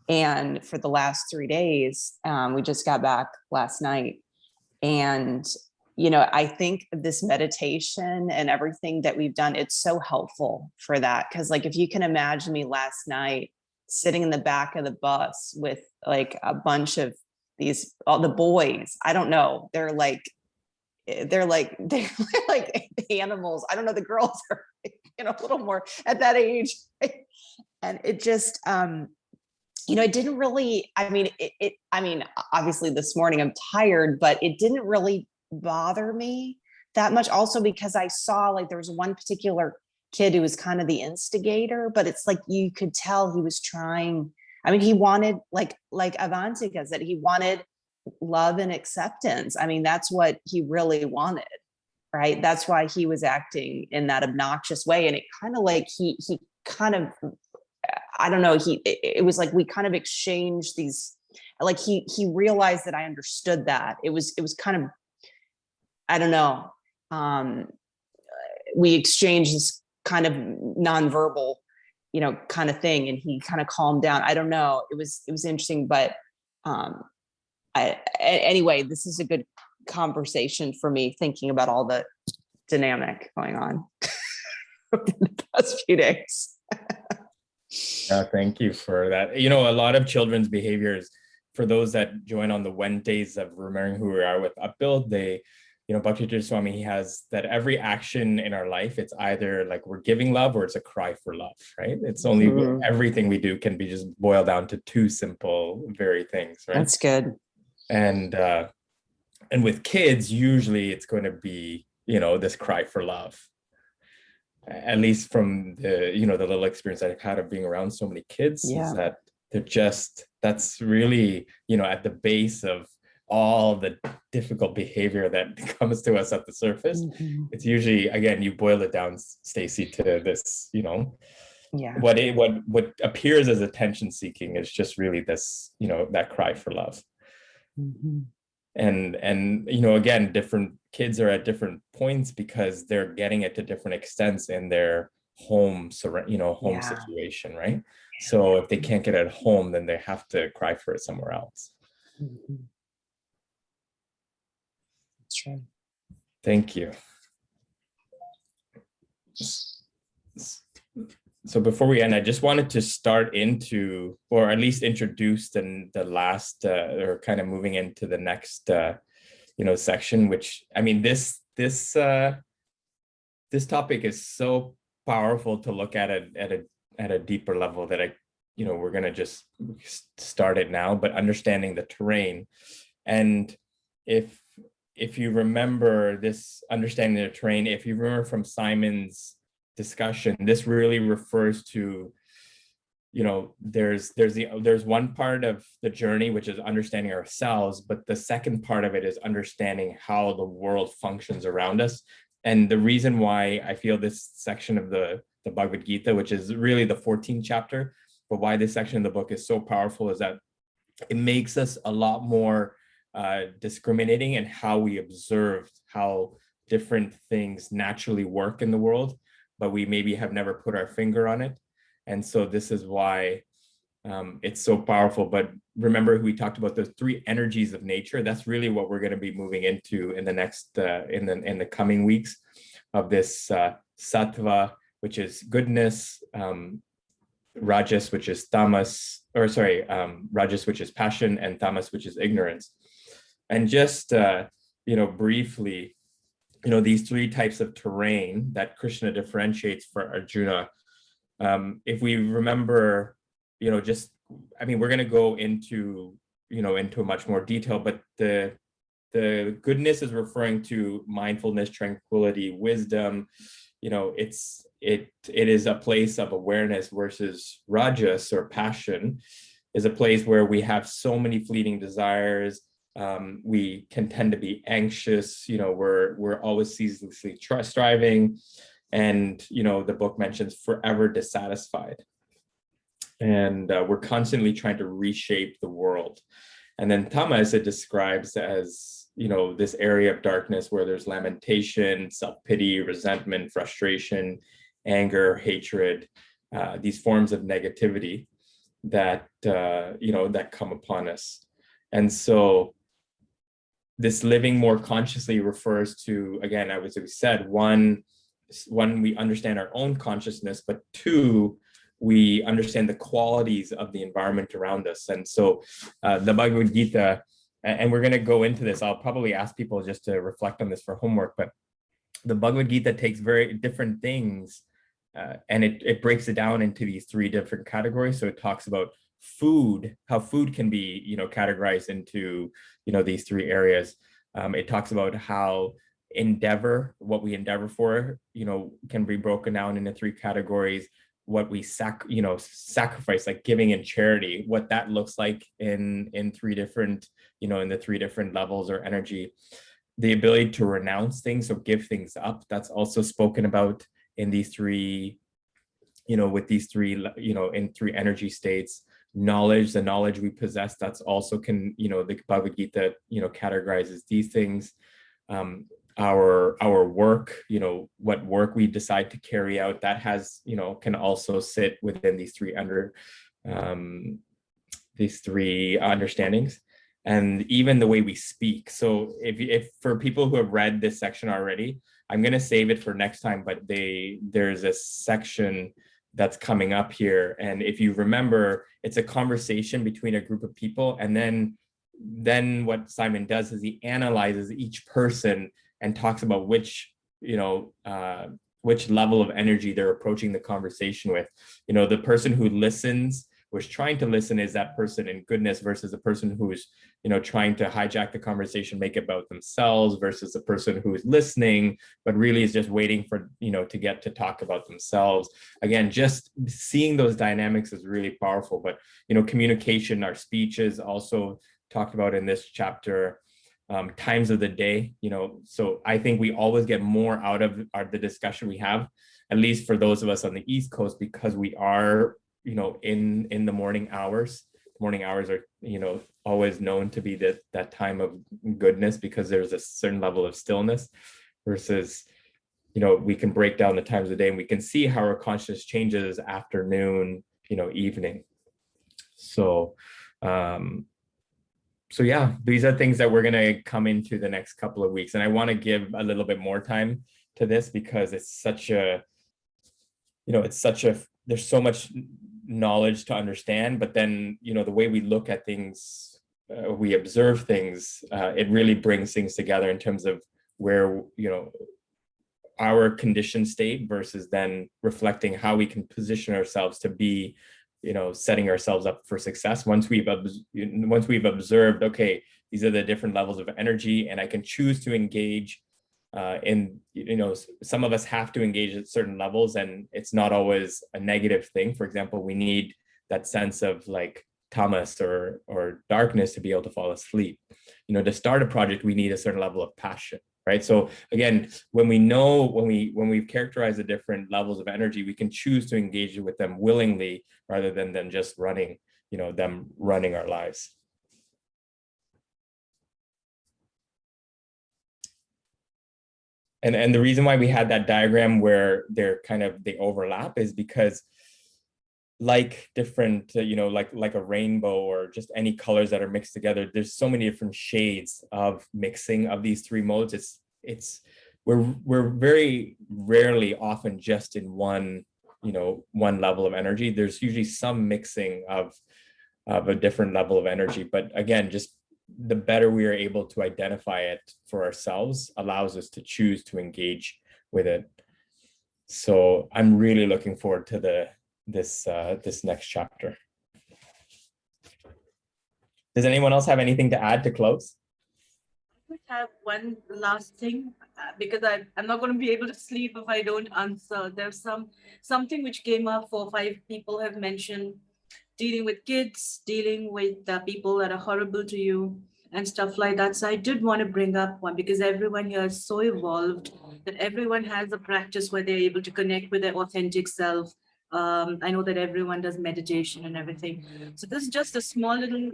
And for the last 3 days, we just got back last night. And, you know, I think this meditation and everything that we've done, it's so helpful for that. Because like, if you can imagine me last night sitting in the back of the bus with like a bunch of all the boys, I don't know, they're like animals. I don't know, the girls are, you know, a little more at that age. And it just, it didn't really, I mean, obviously this morning I'm tired, but it didn't really bother me that much. Also because I saw like there was one particular kid who was kind of the instigator, but it's like you could tell he was trying. I mean, he wanted like Avantika said, he wanted love and acceptance. I mean, that's what he really wanted, right? That's why he was acting in that obnoxious way. And it kind of like he kind of, I don't know, it was like we kind of exchanged these, like he realized that I understood that. It was kind of, I don't know. We exchanged this kind of nonverbal, kind of thing, and he kind of calmed down. I don't know. It was interesting, but anyway, this is a good conversation for me, thinking about all the dynamic going on the past few days. Thank you for that. A lot of children's behaviors, for those that join on the Wednesdays of Remembering Who We Are with Upbuild, they, Bhakti Swami, he has that every action in our life, it's either like we're giving love or it's a cry for love, right? It's only everything we do can be just boiled down to two simple, very things, right? That's good. And with kids, usually it's going to be, this cry for love. At least from the, the little experience I've had of being around so many kids, is that that's really, at the base of all the difficult behavior that comes to us at the surface. It's usually, again, you boil it down, Stacey, to this, what appears as attention seeking is just really this, that cry for love. And again, different kids are at different points because they're getting it to different extents in their home situation, right? So if they can't get it at home, then they have to cry for it somewhere else. That's true. Thank you. So before we end, I just wanted to start into, or at least introduce the last, or kind of moving into the next, section, which, I mean, this topic is so powerful to look at it at a deeper level that we're going to just start it now, but understanding the terrain. And if you remember this understanding the terrain, if you remember from Simon's discussion, this really refers to, there's one part of the journey, which is understanding ourselves, but the second part of it is understanding how the world functions around us. And the reason why I feel this section of the Bhagavad Gita, which is really the 14th chapter, but why this section of the book is so powerful is that it makes us a lot more discriminating in how we observe how different things naturally work in the world, but we maybe have never put our finger on it. And so this is why it's so powerful. But remember, we talked about the three energies of nature. That's really what we're going to be moving into in the next in the coming weeks of this sattva, which is goodness, rajas, which is tamas, rajas, which is passion, and tamas, which is ignorance. And just briefly, these three types of terrain that Krishna differentiates for Arjuna. If we remember, we're going to go into much more detail, but the goodness is referring to mindfulness, tranquility, wisdom. It is a place of awareness, versus rajas, or passion, is a place where we have so many fleeting desires. We can tend to be anxious, we're always ceaselessly striving, and the book mentions forever dissatisfied, and we're constantly trying to reshape the world. And then tamas, it describes as this area of darkness where there's lamentation, self-pity, resentment, frustration, anger, hatred, these forms of negativity that that come upon us. And so this living more consciously refers to, again, as we said, one, we understand our own consciousness, but two, we understand the qualities of the environment around us. And so the Bhagavad Gita, and we're going to go into this, I'll probably ask people just to reflect on this for homework, but the Bhagavad Gita takes very different things and it breaks it down into these three different categories. So it talks about food, how food can be, you know, categorized into, you know, these three areas. It talks about how endeavor, what we endeavor for, you know, can be broken down into three categories. What we sacrifice, like giving and charity, what that looks like in three different, you know, in the three different levels or energy. The ability to renounce things, so give things up, that's also spoken about in these three, you know, with these three, you know, in three energy states. Knowledge, the knowledge we possess, that's also can, you know, the Bhagavad Gita, you know, categorizes these things. Our work, you know, what work we decide to carry out, that has, you know, can also sit within these three understandings. And even the way we speak. So if for people who have read this section already, I'm going to save it for next time, but there's a section that's coming up here. And if you remember, it's a conversation between a group of people. And then what Simon does is he analyzes each person and talks about which, you know, which level of energy they're approaching the conversation with. You know, the person who listens, who's trying to listen, is that person in goodness, versus the person who is, you know, trying to hijack the conversation, make it about themselves, versus the person who is listening, but really is just waiting for, you know, to get to talk about themselves. Again, just seeing those dynamics is really powerful. But, you know, communication, our speech is also talked about in this chapter. Times of the day, you know, so I think we always get more out of the discussion we have, at least for those of us on the East Coast, because we are, you know, in the morning hours. Morning hours are, you know, always known to be that time of goodness, because there's a certain level of stillness, versus, you know, we can break down the times of the day and we can see how our consciousness changes afternoon, you know, evening. So so yeah, these are things that we're going to come into the next couple of weeks. And I want to give a little bit more time to this, because it's such a, you know, there's so much knowledge to understand, but then, you know, the way we look at things, we observe things, it really brings things together in terms of where, you know, our conditioned state versus then reflecting how we can position ourselves to be, you know, setting ourselves up for success once we've observed, okay, these are the different levels of energy, and I can choose to engage in, you know, some of us have to engage at certain levels, and it's not always a negative thing. For example, we need that sense of like tamas or darkness to be able to fall asleep. You know, to start a project, we need a certain level of passion. Right. So again, when we've characterized the different levels of energy, we can choose to engage with them willingly rather than them just running, you know, them running our lives. And the reason why we had that diagram where they overlap is because, like different, you know, like a rainbow or just any colors that are mixed together, there's so many different shades of mixing of these three modes. We're very rarely often just in one, you know, one level of energy. There's usually some mixing of a different level of energy. But again, just the better we are able to identify it for ourselves allows us to choose to engage with it. So I'm really looking forward to this next chapter. Does anyone else have anything to add to close? I have one last thing, because I'm not going to be able to sleep if I don't answer. There's something which came up, 4 or 5 people have mentioned, dealing with kids, dealing with people that are horrible to you and stuff like that. So I did want to bring up one, because everyone here is so evolved that everyone has a practice where they're able to connect with their authentic self. I know that everyone does meditation and everything. So this is just a small little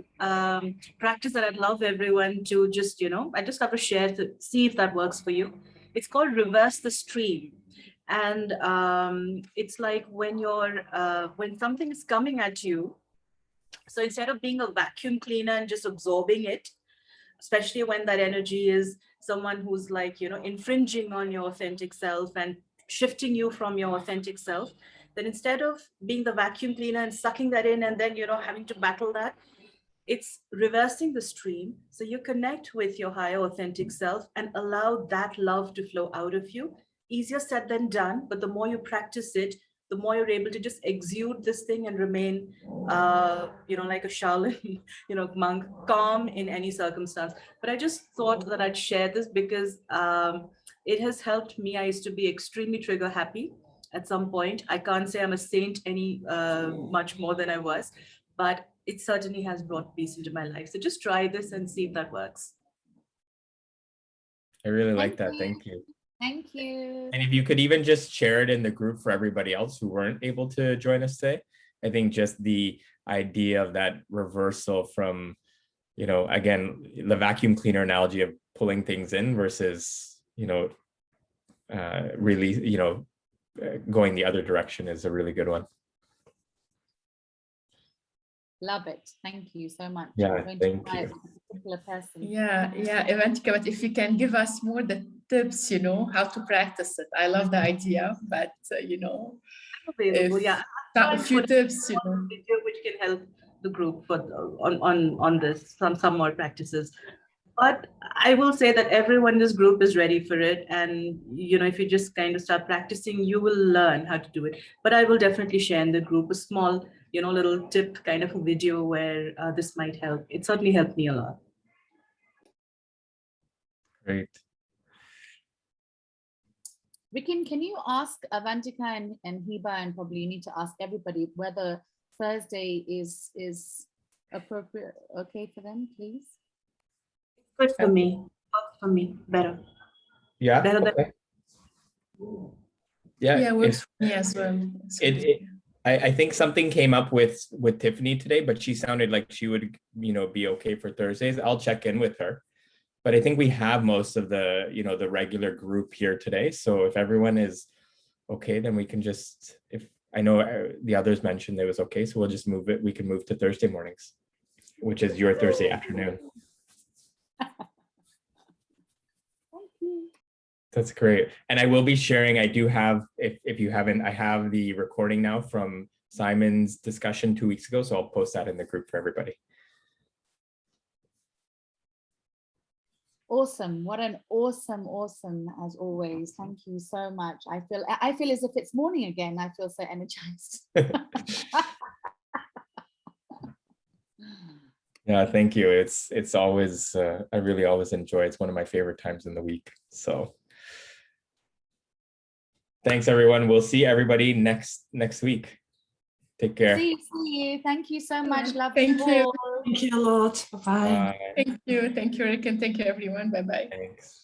practice that I'd love everyone to just, you know, I just have to share to see if that works for you. It's called reverse the stream. And it's like when when something is coming at you, so instead of being a vacuum cleaner and just absorbing it, especially when that energy is someone who's like, you know, infringing on your authentic self and shifting you from your authentic self, then instead of being the vacuum cleaner and sucking that in and then, you know, having to battle that, it's reversing the stream. So you connect with your higher authentic self and allow that love to flow out of you. Easier said than done, but the more you practice it, the more you're able to just exude this thing and remain, like a Shaolin, monk, calm in any circumstance. But I just thought that I'd share this because it has helped me. I used to be extremely trigger happy at some point. I can't say I'm a saint any much more than I was, but it certainly has brought peace into my life. So just try this and see if that works. I really like Thank that. you. Thank you. Thank you. And if you could even just share it in the group for everybody else who weren't able to join us today, I think just the idea of that reversal from, again, the vacuum cleaner analogy of pulling things in versus, really, going the other direction is a really good one. Love it. Thank you so much. Yeah, I'm going to thank try you. it with a particular person. Yeah, Avantika, but if you can give us more the tips, how to practice it. I love the idea, but Available, if yeah. a few tips, Video which can help the group for on this, some more practices. But I will say that everyone in this group is ready for it. And, if you just kind of start practicing, you will learn how to do it. But I will definitely share in the group a small, little tip kind of a video where this might help. It certainly helped me a lot. Great. Rikin, can you ask Avantika and Hiba, and probably you need to ask everybody whether Thursday is appropriate, okay for them, please? Good for me. Works for me. Better. Yeah. Better than Okay. Yeah. works for me as well. I think something came up with Tiffany today, but she sounded like she would, be okay for Thursdays. I'll check in with her. But I think we have most of the, the regular group here today. So if everyone is okay, then we can just, if I know the others mentioned it was okay, so we'll just move it. We can move to Thursday mornings, which is your Thursday afternoon. That's great. And I will be sharing, I do have, if you haven't, I have the recording now from Simon's discussion 2 weeks ago. So I'll post that in the group for everybody. Awesome. What an awesome, as always. Thank you so much. I feel as if it's morning again. I feel so energized. Yeah, thank you. It's always, I really always enjoy it. It's one of my favorite times in the week. So thanks, everyone. We'll see everybody next week. Take care. See you. Thank you so much. Love Thank you. all. Thank you a lot. Bye-bye. Bye. Thank you, Rick, and thank you, everyone. Bye-bye. Thanks.